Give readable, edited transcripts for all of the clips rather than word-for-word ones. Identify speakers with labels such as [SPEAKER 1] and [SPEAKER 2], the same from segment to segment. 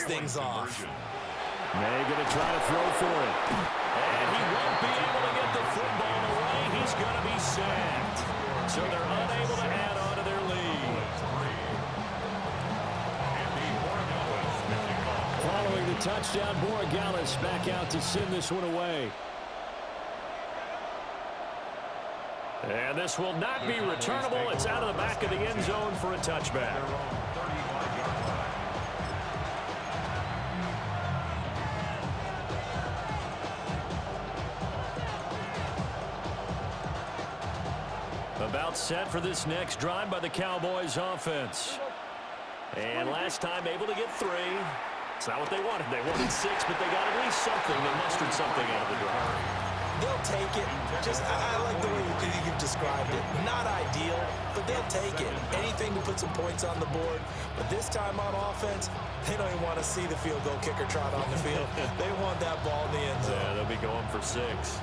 [SPEAKER 1] things off.
[SPEAKER 2] They're going to try to throw for it.
[SPEAKER 3] And he won't be able to get the football away. He's going to be sacked. So they're unable to add on to their lead.
[SPEAKER 2] Following the touchdown, Borregales back out to send this one away.
[SPEAKER 3] And this will not be returnable. It's out of the back of the end zone for a touchback. About set for this next drive by the Cowboys offense. And last time able to get 3. It's not what they wanted. They wanted 6, but they got at least something. They mustered something out of the drive.
[SPEAKER 1] They'll take it. I like the way you've described it. Not ideal, but they'll take it. Anything to put some points on the board. But this time on offense, they don't even want to see the field goal kicker trot on the field. They want that ball in the end zone.
[SPEAKER 3] Yeah, they'll be going for 6.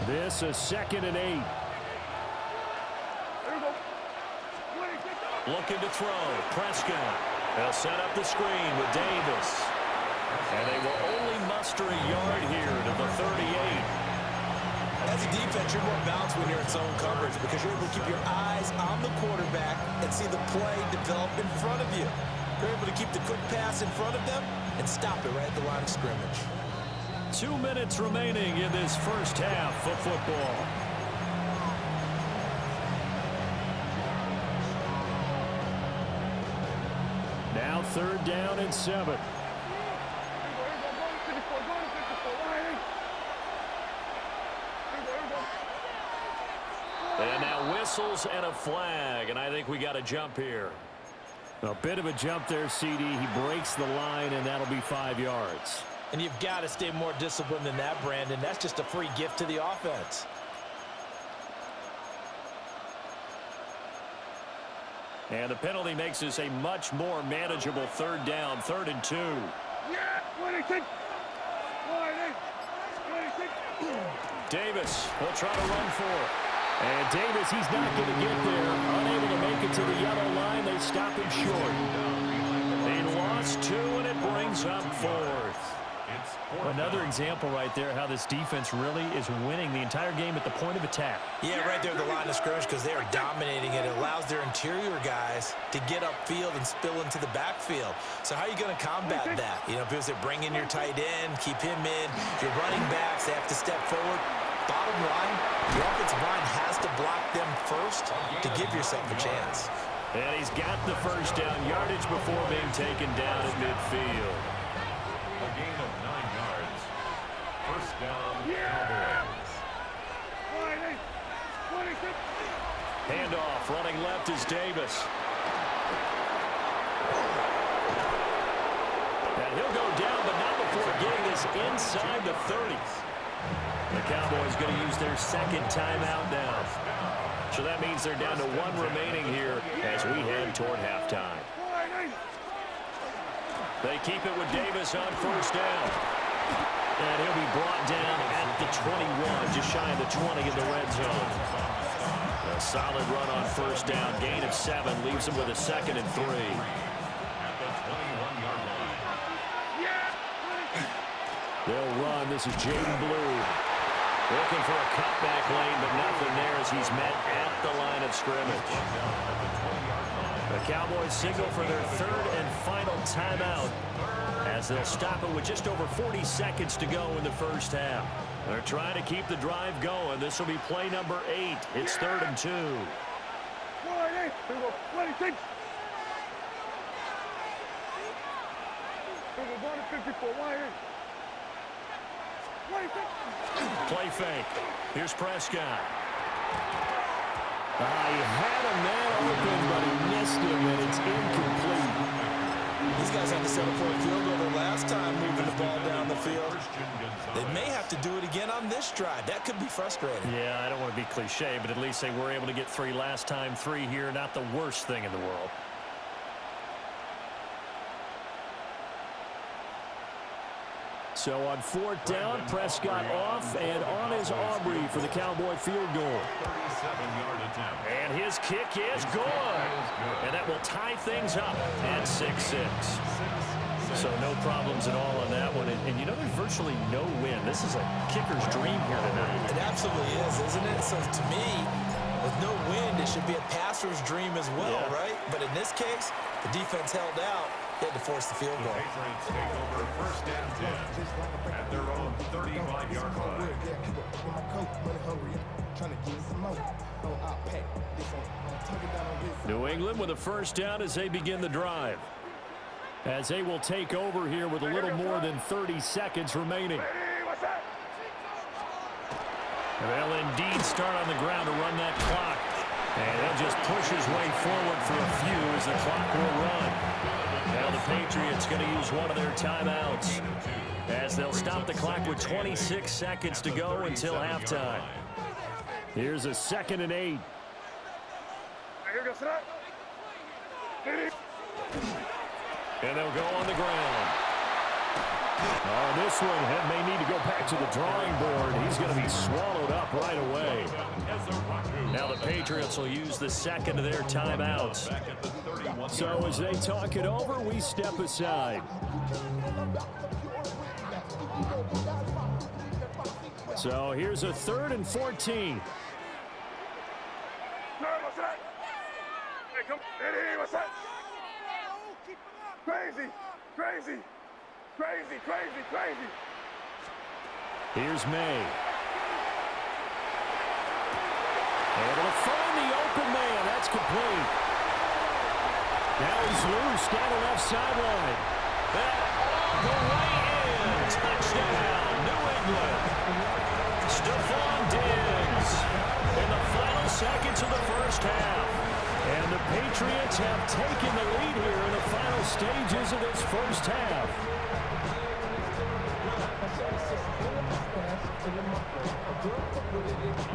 [SPEAKER 2] This is 2nd and 8.
[SPEAKER 3] Looking to throw. Prescott. They'll set up the screen with Davis. And they will only muster a yard here to the 38.
[SPEAKER 1] As a defense, you're more balanced when you're in zone coverage because you're able to keep your eyes on the quarterback and see the play develop in front of you. You're able to keep the quick pass in front of them and stop it right at the line of scrimmage.
[SPEAKER 3] 2 minutes remaining in this first half of football.
[SPEAKER 2] Now 3rd down and 7.
[SPEAKER 3] And now whistles and a flag, and I think we got a jump here.
[SPEAKER 2] A bit of a jump there, CD. He breaks the line, and that'll be 5 yards.
[SPEAKER 1] And you've got to stay more disciplined than that, Brandon. That's just a free gift to the offense.
[SPEAKER 3] And the penalty makes this a much more manageable 3rd down, 3rd and 2. Davis will try to run for it.
[SPEAKER 2] And Davis, he's not going to get there. Unable to make it to the yellow line. They stop him short.
[SPEAKER 3] They lost 2, and it brings up 4th.
[SPEAKER 4] Another example right there how this defense really is winning the entire game at the point of attack.
[SPEAKER 1] Yeah, right there at the line of scrimmage because they are dominating it. It allows their interior guys to get upfield and spill into the backfield. So how are you going to combat that? You know, because they bring in your tight end, keep him in. Your running backs, they have to step forward. Bottom line, the offensive line has to block them first to give yourself a chance.
[SPEAKER 3] And he's got the first down yardage before being taken down at midfield.
[SPEAKER 5] A gain of 9 yards. First down, Cowboys.
[SPEAKER 3] Handoff, running left is Davis. And he'll go down, but not before getting this inside the 30. The Cowboys going to use their 2nd timeout now. So that means they're down to 1 remaining here as we head toward halftime. They keep it with Davis on first down. And he'll be brought down at the 21, just shy of the 20 in the red zone. A solid run on first down. Gain of 7 leaves him with a 2nd and 3.
[SPEAKER 5] At the 21-yard line.
[SPEAKER 2] They'll run. This is Jaden Blue.
[SPEAKER 3] Looking for a cutback lane, but nothing there as he's met at the line of scrimmage. The Cowboys signal for their 3rd and final timeout as they'll stop it with just over 40 seconds to go in the first half. They're trying to keep the drive going. This will be play number 8. It's 3rd and 2. Play fake. Here's Prescott.
[SPEAKER 2] He had a man open, but he missed him, and it's incomplete.
[SPEAKER 1] These guys had to settle for a field goal their last time moving the ball down the field. They may have to do it again on this drive. That could be frustrating.
[SPEAKER 4] Yeah, I don't want to be cliche, but at least they were able to get 3 last time. 3 here, not the worst thing in the world.
[SPEAKER 2] So on 4th down, Prescott off, and on is Aubrey for the Cowboy field goal.
[SPEAKER 5] 37-yard attempt.
[SPEAKER 3] And his kick is good. And that will tie things up at 6-6. So no problems at all on that one. And you know, there's virtually no win. This is a kicker's dream here tonight.
[SPEAKER 1] It absolutely is, isn't it? So to me, with no wind, it should be a passer's dream as well, right? But in this case, the defense held out. They had to force the field goal.
[SPEAKER 5] The Patriots take over 1st and 10 at their own 35-yard line.
[SPEAKER 2] New England with a 1st down as they begin the drive. As they will take over here with a little more than 30 seconds remaining.
[SPEAKER 3] They'll indeed start on the ground to run that clock. And he'll just push his way forward for a few as the clock will run. Now the Patriots going to use one of their timeouts as they'll stop the clock with 26 seconds to go until halftime.
[SPEAKER 2] Here's a 2nd and 8.
[SPEAKER 3] And they'll go on the ground.
[SPEAKER 2] Oh, this one may need to go back to the drawing board. He's going to be swallowed up right away.
[SPEAKER 3] Now the Patriots will use the 2nd of their timeouts.
[SPEAKER 2] So as they talk it over, we step aside. So here's a 3rd and 14. Here's May. Able to find the open man. That's complete. Now he's loose down the left sideline.
[SPEAKER 3] That all the way in. Touchdown, New England. Stephon Diggs in the final seconds of the 1st half.
[SPEAKER 2] And the Patriots have taken the lead here in the final stages of this 1st half.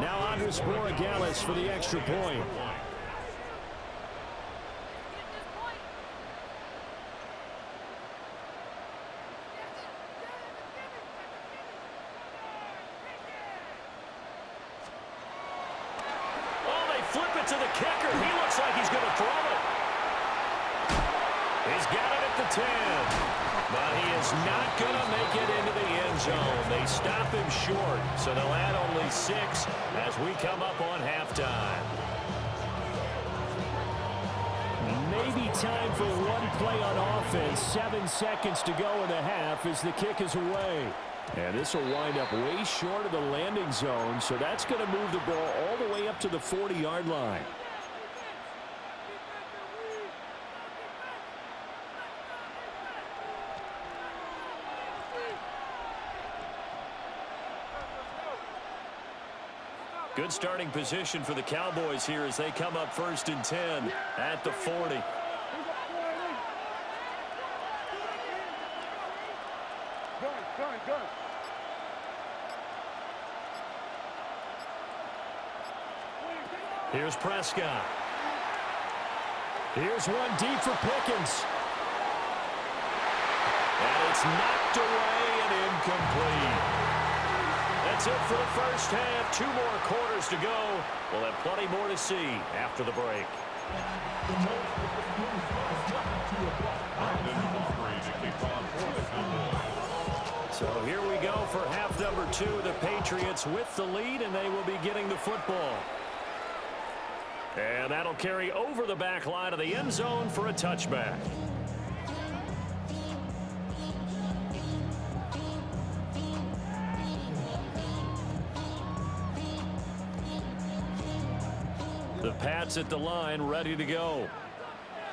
[SPEAKER 2] Now Andres Borregales for the extra point.
[SPEAKER 3] Flip it to the kicker. He looks like he's going to throw it. He's got it at the 10. But he is not going to make it into the end zone. They stop him short. So they'll add only 6 as we come up on halftime.
[SPEAKER 2] Maybe time for one play on offense. 7 seconds to go in the half as the kick is away. And this will wind up way short of the landing zone, so that's going to move the ball all the way up to the 40-yard line.
[SPEAKER 3] Good starting position for the Cowboys here as they come up 1st and 10 at the 40. Here's Prescott.
[SPEAKER 2] Here's one deep for Pickens.
[SPEAKER 3] And it's knocked away and incomplete. That's it for the 1st half. 2 more quarters to go. We'll have plenty more to see after the break. So here we go for half number 2. The Patriots with the lead, and they will be getting the football. And that'll carry over the back line of the end zone for a touchback. The Pats at the line, ready to go.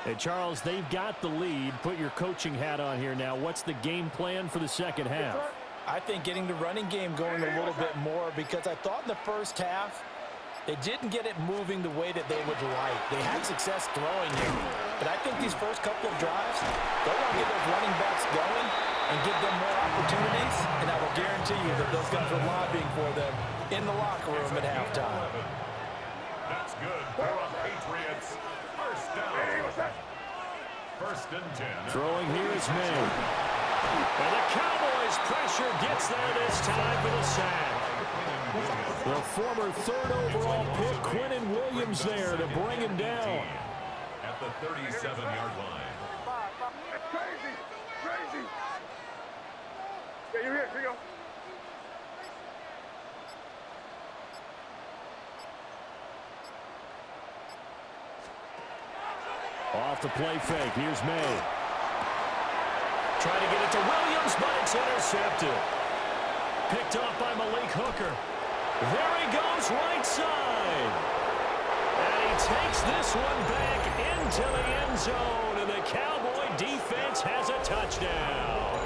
[SPEAKER 2] Hey, Charles, they've got the lead. Put your coaching hat on here now. What's the game plan for the 2nd half?
[SPEAKER 1] I think getting the running game going a little bit more, because I thought in the 1st half, they didn't get it moving the way that they would like. They had success throwing here. But I think these first couple of drives, they'll want to get those running backs going and give them more opportunities. And I will guarantee you that those guys are lobbying for them in the locker room at halftime.
[SPEAKER 5] That's good for the Patriots. 1st down. 1st and 10.
[SPEAKER 2] Throwing here is May.
[SPEAKER 3] And the Cowboys' pressure gets there this time for the sack.
[SPEAKER 2] The former third overall pick, Quentin Williams, there to bring him down.
[SPEAKER 5] At the 37-yard line.
[SPEAKER 6] Crazy! Crazy! Yeah, you're here. Here you go.
[SPEAKER 2] Off the play fake. Here's May.
[SPEAKER 3] Trying to get it to Williams, but it's intercepted. Picked off by Malik Hooker. There he goes, right side. And he takes this one back into the end zone, and the Cowboy defense has a touchdown.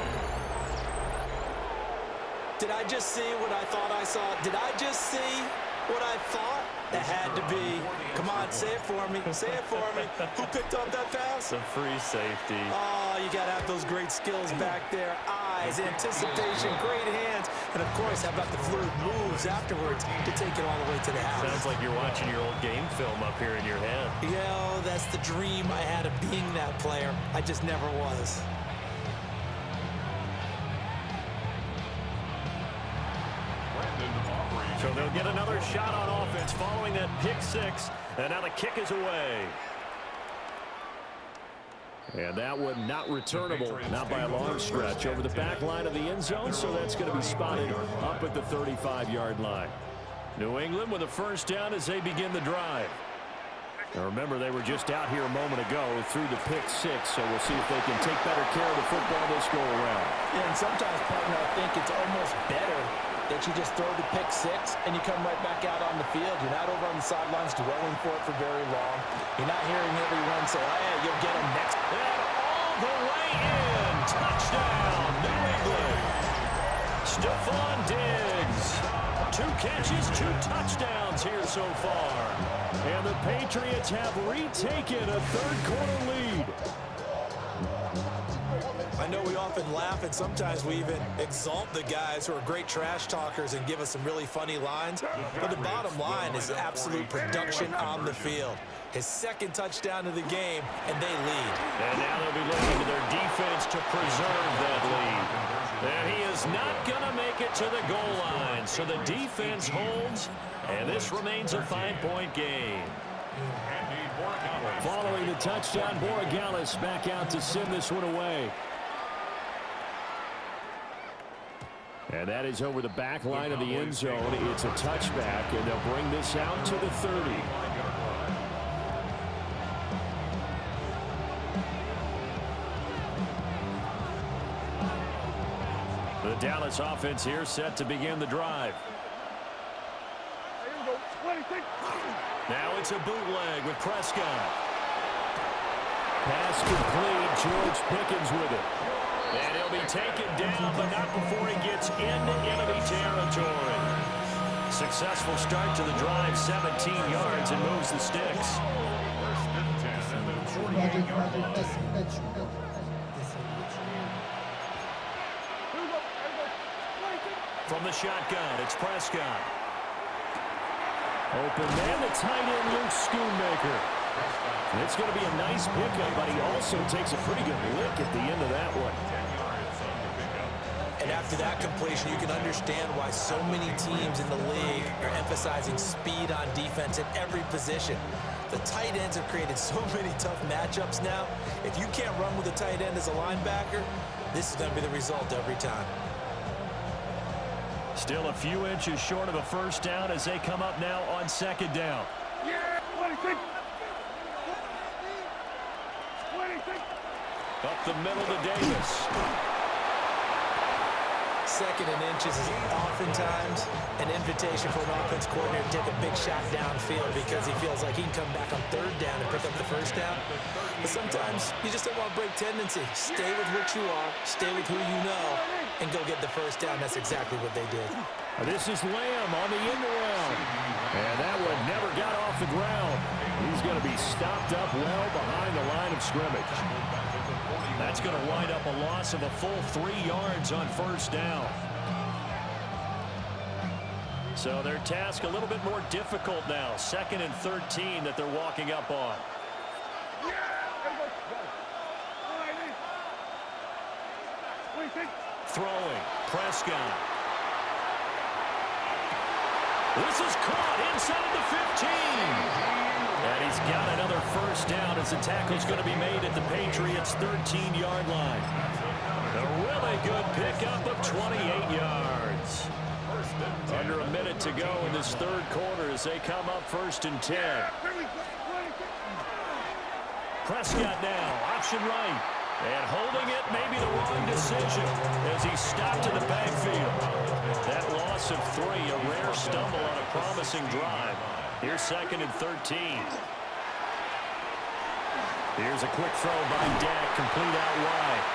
[SPEAKER 1] Did I just see what I thought I saw? Did I just see what I thought? It had to be. Come on, say it for me. Say it for me. Who picked up that pass?
[SPEAKER 3] The free safety.
[SPEAKER 1] Oh, you got to have those great skills back there. Eyes, anticipation, great hands. And, of course, how about the fluid moves afterwards to take it all the way to the house?
[SPEAKER 3] Sounds like you're watching your old game film up here in your head.
[SPEAKER 1] Yeah, that's the dream I had of being that player. I just never was.
[SPEAKER 3] So they'll get another shot on offense following that pick six. And now the kick is away.
[SPEAKER 2] And that one not returnable, not by a long stretch, over the back line of the end zone, so that's going to be spotted up at the 35-yard line. New England with a first down as they begin the drive. Now remember, they were just out here a moment ago through the pick six, so we'll see if they can take better care of the football this go around.
[SPEAKER 7] Yeah, and sometimes, partner, I think it's almost better that you just throw the pick six and you come right back out on the field. You're not over on the sidelines dwelling for it for very long. You're not hearing everyone say, oh, yeah, you'll get them next.
[SPEAKER 3] And all the way in. Touchdown, New England. Stephon Diggs. 2 catches, 2 touchdowns here so far.
[SPEAKER 2] And the Patriots have retaken a third-quarter lead.
[SPEAKER 1] I know we often laugh, and sometimes we even exalt the guys who are great trash talkers and give us some really funny lines. But the bottom line is absolute production on the field. His second touchdown of the game, and they lead.
[SPEAKER 3] And now they'll be looking to their defense to preserve that lead. And he is not going to make it to the goal line. So the defense holds, and this remains a 5-point game.
[SPEAKER 2] Following the touchdown, Borregales back out to send this one away. And that is over the back line of the end zone. It's a touchback, and they'll bring this out to the 30.
[SPEAKER 3] The Dallas offense here set to begin the drive. Now it's a bootleg with Prescott.
[SPEAKER 2] Pass complete. George Pickens with it.
[SPEAKER 3] And he'll be taken down, but not before he gets into enemy territory. Successful start to the drive, 17 yards, and moves the sticks. From the shotgun, it's Prescott.
[SPEAKER 2] Open man, the tight end, Luke Schoonmaker. It's going to be a nice pickup, but he also takes a pretty good lick at the end of that one.
[SPEAKER 1] And after that completion, you can understand why so many teams in the league are emphasizing speed on defense at every position. The tight ends have created so many tough matchups now. If you can't run with a tight end as a linebacker, this is going to be the result every time.
[SPEAKER 3] Still a few inches short of a first down as they come up now on second down.
[SPEAKER 6] Yeah, 26.
[SPEAKER 3] Up the middle to Davis.
[SPEAKER 1] Second and inches is oftentimes an invitation for an offense coordinator to take a big shot downfield because he feels like he can come back on third down and pick up the first down. But sometimes you just don't want to break tendency. Stay with what you are, stay with who you know, and go get the first down. That's exactly what they did.
[SPEAKER 2] This is Lamb on the end around. And that one never got off the ground. He's going to be stopped up well behind the line of scrimmage.
[SPEAKER 3] That's going to wind up a loss of a full 3 yards on first down. So their task a little bit more difficult now. 2nd and 13 that they're walking up on. Throwing. Prescott. This is caught inside the 15. And he's got another first down as the tackle's going to be made at the Patriots' 13-yard line. A really good pickup of 28 yards. Under a minute to go in this third quarter as they come up 1st and 10. Prescott now, option right. And holding it may be the wrong decision as he stopped in the backfield. That loss of 3, a rare stumble on a promising drive. Here's 2nd and 13. Here's a quick throw by Dak, complete out wide.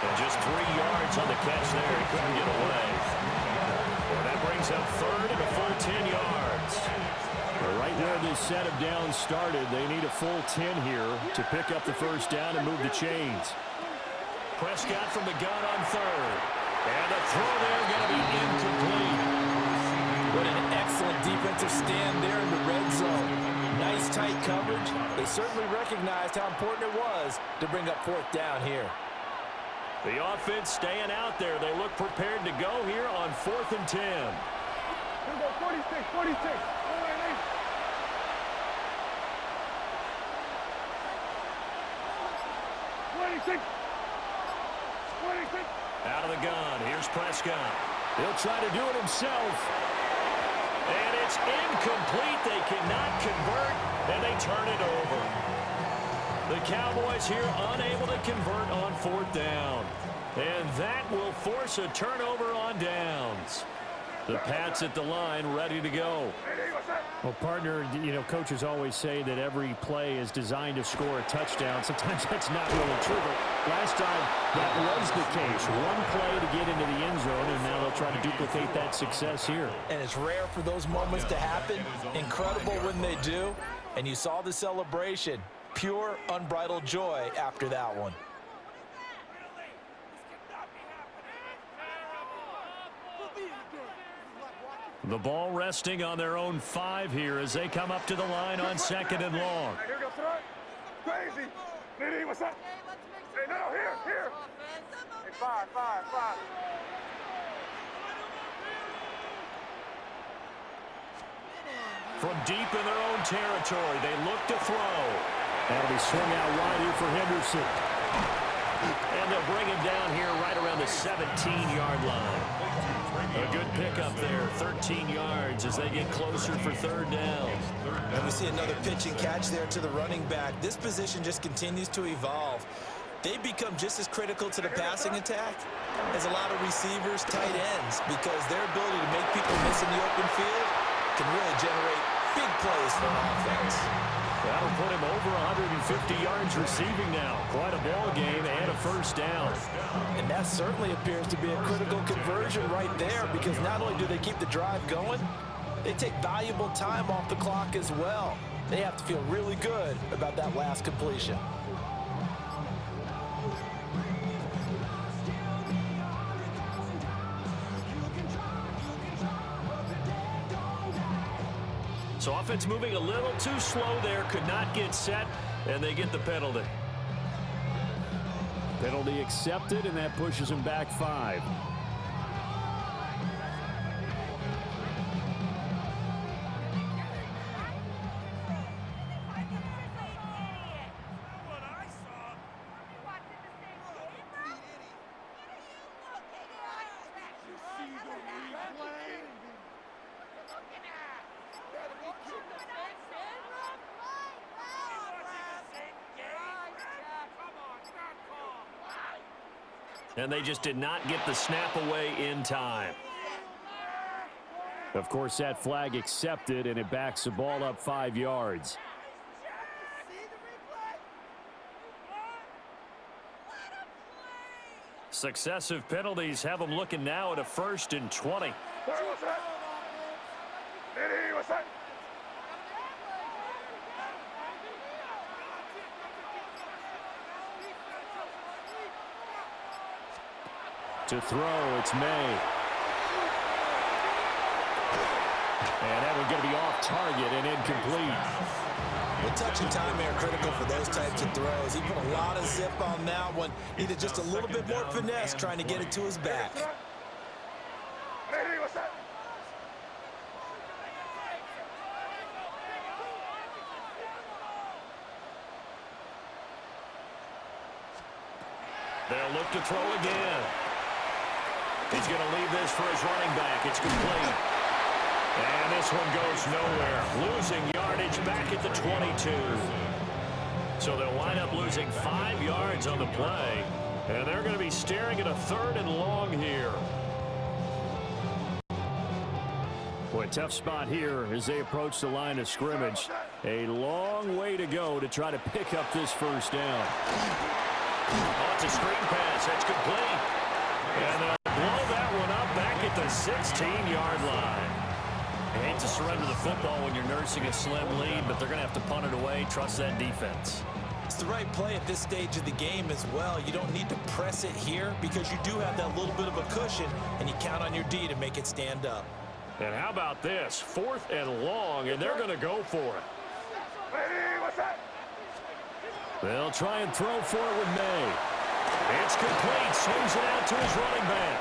[SPEAKER 3] And just 3 yards on the catch there. He couldn't get away. Well, that brings up 3rd and a full 10 yards.
[SPEAKER 2] Right where this set of downs started, they need a full 10 here to pick up the first down and move the chains.
[SPEAKER 3] Prescott from the gun on 3rd. And the throw there going to be incomplete.
[SPEAKER 7] What an excellent defensive stand there in the red zone. Nice tight coverage. They certainly recognized how important it was to bring up 4th down here.
[SPEAKER 3] The offense staying out there. They look prepared to go here on 4th and 10.
[SPEAKER 6] 46. 26.
[SPEAKER 3] Out of the gun. Here's Prescott.
[SPEAKER 2] He'll try to do it himself.
[SPEAKER 3] And it's incomplete. They cannot convert, and they turn it over. The Cowboys here unable to convert on 4th down. And that will force a turnover on downs. The Pats at the line ready to go.
[SPEAKER 2] Well, partner, you know, coaches always say that every play is designed to score a touchdown. Sometimes that's not really true, but last time that was the case. One play to get into the end zone, and now they'll try to duplicate that success here.
[SPEAKER 7] And it's rare for those moments to happen. Incredible when they do. And you saw the celebration. Pure, unbridled joy after that one.
[SPEAKER 3] The ball resting on their own 5 here as they come up to the line on 2nd and long.
[SPEAKER 6] Here goes throw. Crazy. Nitty, what's up? Hey, no, here. Hey, 5.
[SPEAKER 3] From deep in their own territory, they look to throw.
[SPEAKER 2] That'll be swung out wide here for Henderson.
[SPEAKER 3] And they'll bring him down here right around the 17-yard line. A good pickup there, 13 yards as they get closer for 3rd down.
[SPEAKER 1] And we see another pitch and catch there to the running back. This position just continues to evolve. They become just as critical to the passing attack as a lot of receivers, tight ends, because their ability to make people miss in the open field can really generate big plays for an offense.
[SPEAKER 3] That'll put him over 150 yards receiving now. Quite a ball game and a first down.
[SPEAKER 7] And that certainly appears to be a critical conversion right there, because not only do they keep the drive going, they take valuable time off the clock as well. They have to feel really good about that last completion.
[SPEAKER 3] So offense moving a little too slow there, could not get set, and they get the penalty.
[SPEAKER 2] Penalty accepted, and that pushes him back 5.
[SPEAKER 3] And they just did not get the snap away in time.
[SPEAKER 2] Of course, that flag accepted, and it backs the ball up 5 yards.
[SPEAKER 3] Successive penalties have them looking now at a 1st and 20.
[SPEAKER 6] What's that? Nitty, what's that?
[SPEAKER 2] To throw, it's May. And that one's going to be off target and incomplete.
[SPEAKER 1] Well, touch and time are critical for those types of throws. He put a lot of zip on that one. Needed just a little bit more finesse trying to get it to his back.
[SPEAKER 6] Hey, what's that?
[SPEAKER 3] They'll look to throw again. He's going to leave this for his running back. It's complete. And this one goes nowhere. Losing yardage back at the 22. So they'll wind up losing 5 yards on the play. And they're going to be staring at a 3rd and long here.
[SPEAKER 2] Boy, tough spot here as they approach the line of scrimmage. A long way to go to try to pick up this first down.
[SPEAKER 3] Oh, it's a screen pass. That's complete. And they'll blow that one up back at the 16-yard line. I hate to surrender the football when you're nursing a slim lead, but they're going to have to punt it away. Trust that defense.
[SPEAKER 1] It's the right play at this stage of the game as well. You don't need to press it here because you do have that little bit of a cushion, and you count on your D to make it stand up.
[SPEAKER 3] And how about this? 4th and long, and they're going to go for it.
[SPEAKER 6] Hey, what's that?
[SPEAKER 2] They'll try and throw for it with May.
[SPEAKER 3] It's complete. Swings it out to his running back.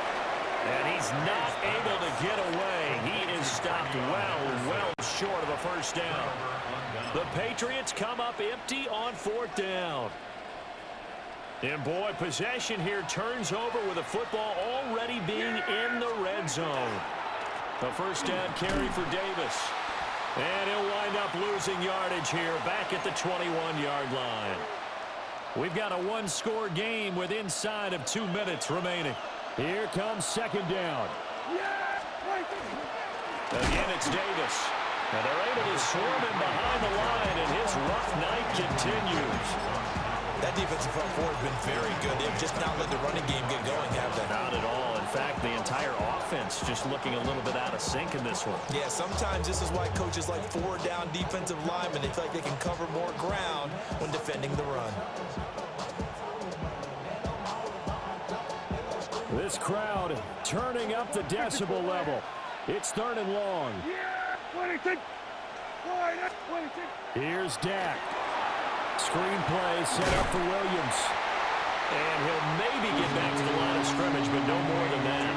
[SPEAKER 3] And he's not able to get away. He is stopped well short of a first down. The Patriots come up empty on 4th down. And boy, possession here turns over with the football already being in the red zone. A first down carry for Davis. And he'll wind up losing yardage here back at the 21-yard line. We've got a one-score game with inside of 2 minutes remaining.
[SPEAKER 2] Here comes 2nd down.
[SPEAKER 3] Again, it's Davis. And they're able to swarm him behind the line, and his rough night continues.
[SPEAKER 1] That defensive front four has been very good. They've just not let the running game get going, have they?
[SPEAKER 3] Not at all. In fact, the entire offense just looking a little bit out of sync in this one.
[SPEAKER 1] Yeah, sometimes this is why coaches like 4-down defensive linemen. They feel like they can cover more ground when defending the run.
[SPEAKER 2] This crowd turning up the decibel level. It's 3rd and long. Here's Dak. Screenplay set up for Williams.
[SPEAKER 3] And he'll maybe get back to the line of scrimmage, but no more than that.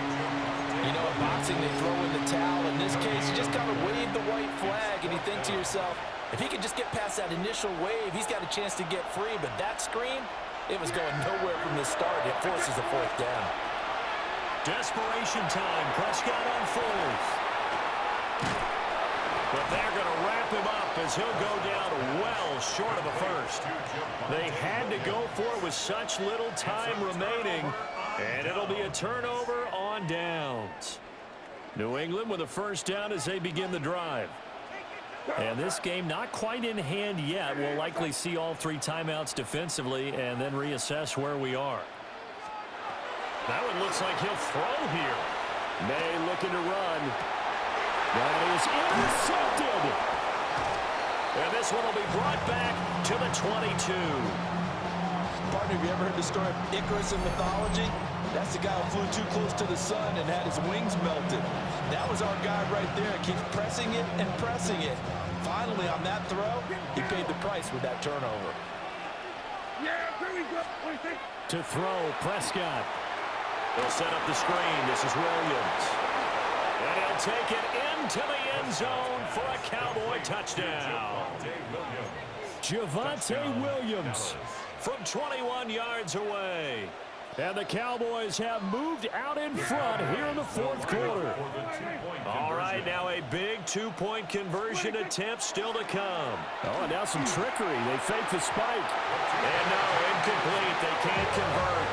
[SPEAKER 7] You know, in boxing, they throw in the towel. In this case, you just kind of wave the white flag, and you think to yourself, if he could just get past that initial wave, he's got a chance to get free. But that screen, it was going nowhere from the start. It forces a 4th down.
[SPEAKER 3] Desperation time. Prescott on 4th. But they're going to wrap him up as he'll go down well short of a first. They had to go for it with such little time remaining, and it'll be a turnover on downs. New England with a first down as they begin the drive. And this game not quite in hand yet. We'll likely see all 3 timeouts defensively and then reassess where we are. That one looks like he'll throw here.
[SPEAKER 2] May looking to run. That is intercepted.
[SPEAKER 3] And this one will be brought back to the 22.
[SPEAKER 7] Partner, have you ever heard the story of Icarus in mythology? That's the guy who flew too close to the sun and had his wings melted. That was our guy right there. Keeps pressing it and pressing it. Finally, on that throw, he paid the price with that turnover.
[SPEAKER 6] Yeah, here we go. What do you think?
[SPEAKER 2] To throw, Prescott.
[SPEAKER 3] They'll set up the screen. This is Williams. And he'll take it into the end zone for a Cowboy touchdown.
[SPEAKER 2] Javonte Williams
[SPEAKER 3] from 21 yards away.
[SPEAKER 2] And the Cowboys have moved out in front here in the 4th quarter.
[SPEAKER 3] All right, now a big 2-point conversion attempt still to come.
[SPEAKER 2] Oh, and now some trickery. They fake the spike.
[SPEAKER 3] And no, incomplete. They can't convert.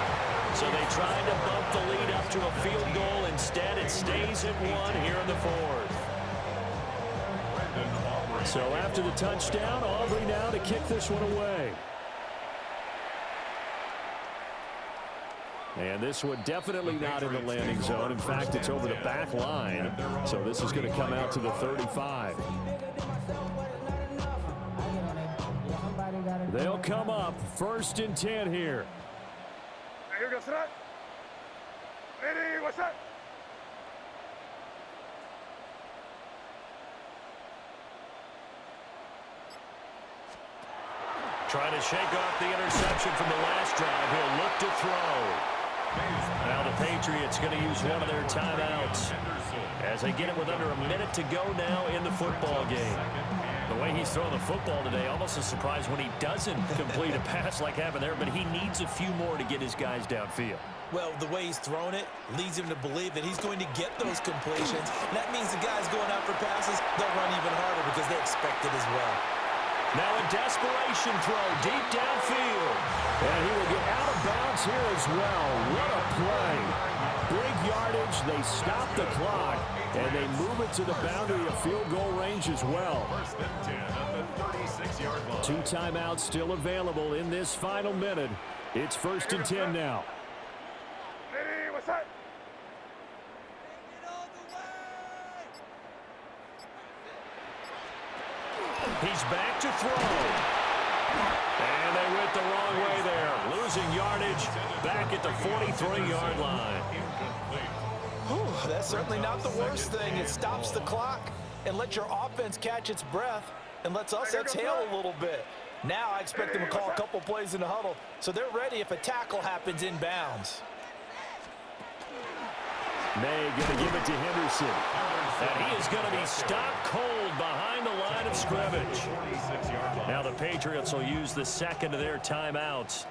[SPEAKER 3] So they tried to bump the lead up to a field goal. Instead, it stays at 1 here in the 4th.
[SPEAKER 2] So after the touchdown, Aubrey now to kick this one away. And this one definitely not in the landing zone. In fact, it's over the back line. So this is going to come out to the 35. They'll come up 1st and 10 here.
[SPEAKER 6] Here goes that. Ready, what's that?
[SPEAKER 3] Trying to shake off the interception from the last drive. He'll look to throw. Now the Patriots going to use one of their timeouts as they get it with under a minute to go now in the football game. The way he's throwing the football today, almost a surprise when he doesn't complete a pass like happened there, but he needs a few more to get his guys downfield.
[SPEAKER 7] Well, the way he's thrown it leads him to believe that he's going to get those completions. And that means the guys going out for passes, they'll run even harder because they expect it as well.
[SPEAKER 3] Now a desperation throw deep downfield.
[SPEAKER 2] And he will get out of bounds here as well. What a play. Big yardage. They stop the clock, and they move it to the boundary of field goal range as well.
[SPEAKER 5] First and 10 at the 36-yard line.
[SPEAKER 2] 2 timeouts still available in this final minute. It's 1st and 10 now.
[SPEAKER 6] Hey, what's that?
[SPEAKER 3] He's back to throw. And they went the wrong way there. Losing yardage back at the 43-yard line.
[SPEAKER 7] Whew, that's certainly not the worst thing. It stops the clock and lets your offense catch its breath and lets us exhale a little bit. Now I expect them to call a couple plays in the huddle so they're ready if a tackle happens in bounds.
[SPEAKER 2] May going to give it to Henderson.
[SPEAKER 3] And he is going to be stopped cold behind the line of scrimmage. Now the Patriots will use the second of their timeouts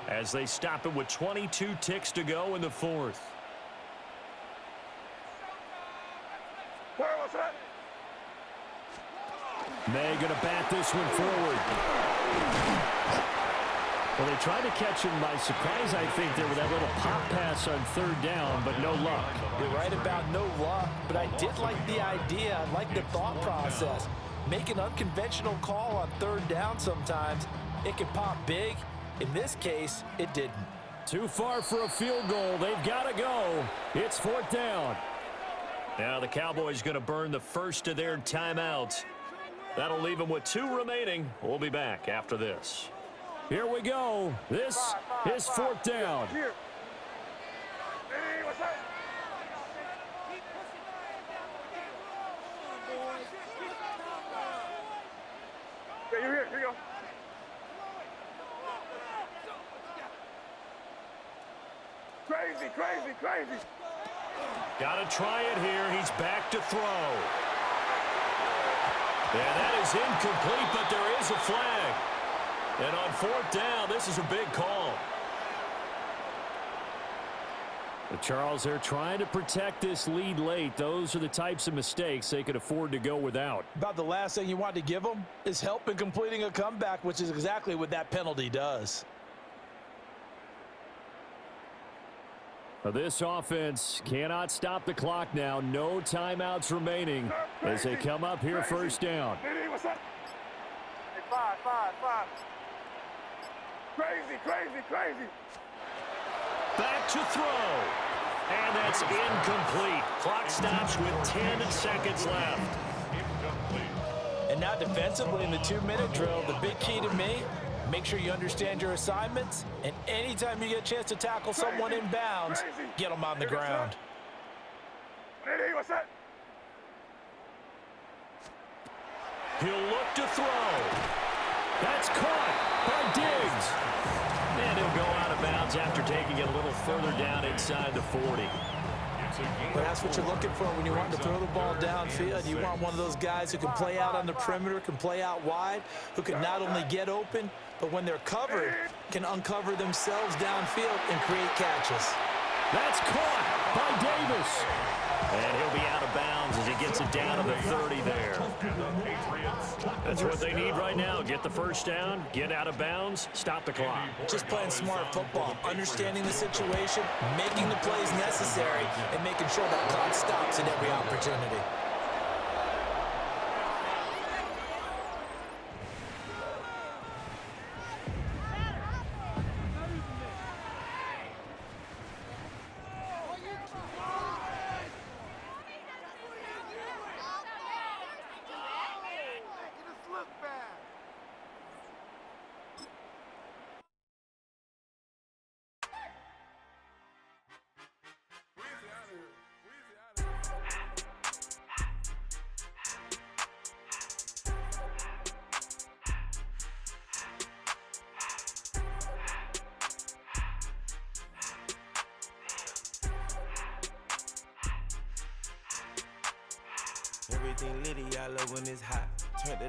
[SPEAKER 3] as they stop it with 22 ticks to go in the 4th.
[SPEAKER 6] What's that?
[SPEAKER 2] May going to bat this one forward. Well, they tried to catch him by surprise, I think, there with that little pop pass on 3rd down, but no luck.
[SPEAKER 7] You're right about no luck, but I did like the idea. I like the thought process. Make an unconventional call on 3rd down sometimes. It can pop big. In this case, it didn't.
[SPEAKER 2] Too far for a field goal. They've got to go. It's 4th down.
[SPEAKER 3] Now the Cowboys going to burn the first of their timeouts. That'll leave them with 2 remaining. We'll be back after this.
[SPEAKER 2] Here we go. This is 4th down.
[SPEAKER 6] Here. Hey, what's that? Yeah, you're here. Here you go. Crazy, crazy, crazy.
[SPEAKER 3] Got to try it here. He's back to throw. And that is incomplete, but there is a flag. And on 4th down, this is a big call.
[SPEAKER 2] But Charles, they're trying to protect this lead late. Those are the types of mistakes they could afford to go without.
[SPEAKER 7] About the last thing you want to give them is help in completing a comeback, which is exactly what that penalty does.
[SPEAKER 2] This offense cannot stop the clock now. No timeouts remaining as they come up here 1st down.
[SPEAKER 6] Hey, what's that? Hey, five. Crazy, crazy, crazy.
[SPEAKER 3] Back to throw. And that's incomplete. Clock stops with 10 seconds left.
[SPEAKER 7] And now defensively in the 2-minute drill, the big key to me, make sure you understand your assignments, and anytime you get a chance to tackle someone in bounds, get them on the ground.
[SPEAKER 6] Hey, what's that?
[SPEAKER 3] He'll look to throw.
[SPEAKER 2] That's caught by Diggs.
[SPEAKER 3] And he'll go out of bounds after taking it a little further down inside the 40.
[SPEAKER 7] But that's what you're looking for when you want to throw the ball downfield. You want one of those guys who can play out on the perimeter, can play out wide, who can not only get open, but when they're covered, can uncover themselves downfield and create catches.
[SPEAKER 2] That's caught by Davis.
[SPEAKER 3] And he'll be out of bounds as he gets it down to the 30 there. That's what they need right now. Get the first down, get out of bounds, stop the clock.
[SPEAKER 7] Just playing smart football, understanding the situation, making the plays necessary, and making sure that clock stops at every opportunity.
[SPEAKER 8] everything litty, I love when it's hot. Turn the